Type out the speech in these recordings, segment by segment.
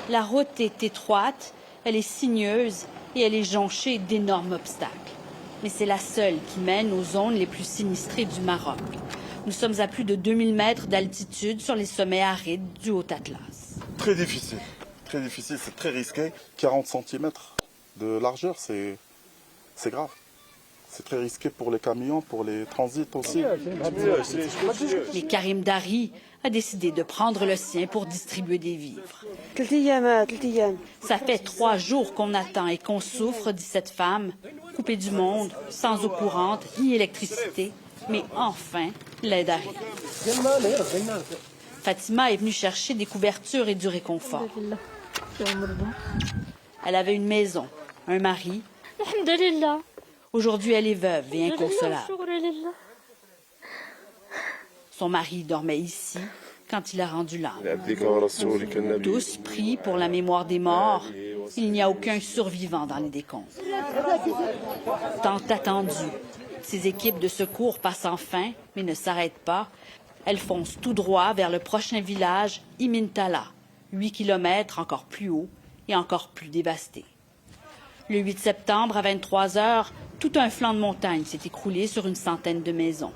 La route est étroite, elle est sinueuse et elle est jonchée d'énormes obstacles. Mais c'est la seule qui mène aux zones les plus sinistrées du Maroc. Nous sommes à plus de 2000 mètres d'altitude sur les sommets arides du Haut-Atlas. Très difficile, c'est très risqué. 40 cm de largeur, c'est grave. C'est très risqué pour les camions, pour les transits aussi. Mais Karim Dari a décidé de prendre le sien pour distribuer des vivres. Ça fait 3 jours qu'on attend et qu'on souffre, dit cette femme, coupée du monde, sans eau courante ni électricité. Mais enfin, l'aide arrive. Fatima est venue chercher des couvertures et du réconfort. Elle avait une maison, un mari. Aujourd'hui, elle est veuve et inconsolable. Son mari dormait ici quand il a rendu l'âme. Tous prient pour la mémoire des morts. Il n'y a aucun survivant dans les décombres. Tant attendu. Ces équipes de secours passent enfin, mais ne s'arrêtent pas. Elles foncent tout droit vers le prochain village, Imintala, 8 kilomètres encore plus haut et encore plus dévasté. Le 8 septembre, à 23 heures, tout un flanc de montagne s'est écroulé sur une centaine de maisons.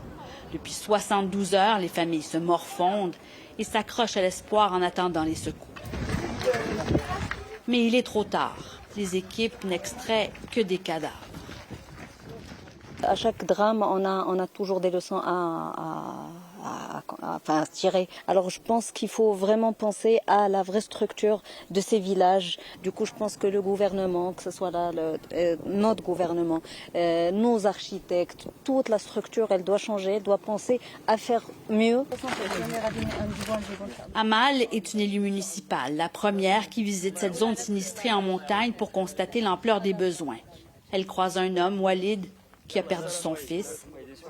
Depuis 72 heures, les familles se morfondent et s'accrochent à l'espoir en attendant les secours. Mais il est trop tard. Les équipes n'extraient que des cadavres. À chaque drame, on a toujours des leçons à tirer. Alors je pense qu'il faut vraiment penser à la vraie structure de ces villages. Du coup, je pense que le gouvernement, que ce soit notre gouvernement, nos architectes, toute la structure, elle doit changer, elle doit penser à faire mieux. Amal est une élue municipale, la première qui visite cette zone sinistrée en montagne pour constater l'ampleur des besoins. Elle croise un homme, Walid, qui a perdu son fils.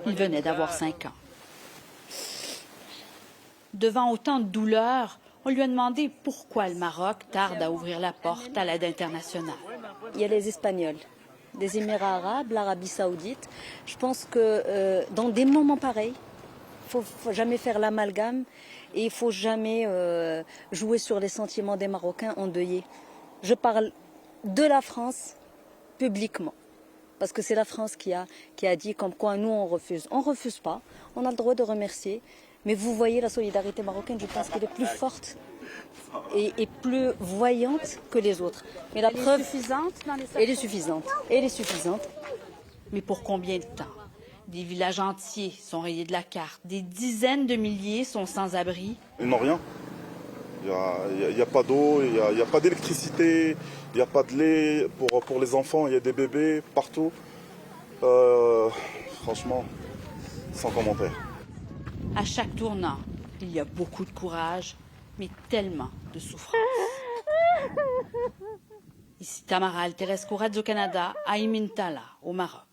Il venait d'avoir 5 ans. Devant autant de douleur, on lui a demandé pourquoi le Maroc tarde à ouvrir la porte à l'aide internationale. Il y a les Espagnols, les Émirats arabes, l'Arabie saoudite. Je pense que dans des moments pareils, il ne faut jamais faire l'amalgame et il ne faut jamais jouer sur les sentiments des Marocains endeuillés. Je parle de la France publiquement. Parce que c'est la France qui a dit comme quoi nous on refuse. On ne refuse pas, on a le droit de remercier. Mais vous voyez la solidarité marocaine, je pense qu'elle est plus forte et plus voyante que les autres. Mais la preuve, elle est suffisante. Mais pour combien de temps? Des villages entiers sont rayés de la carte. Des dizaines de milliers sont sans abri. Ils n'ont rien. Il n'y a pas d'eau, il n'y a pas d'électricité, il n'y a pas de lait pour les enfants, il y a des bébés partout. Franchement, sans commentaire. À chaque tournant, il y a beaucoup de courage, mais tellement de souffrance. Ici Tamara Alterescu, Radio-Canada, à Imintala, au Maroc.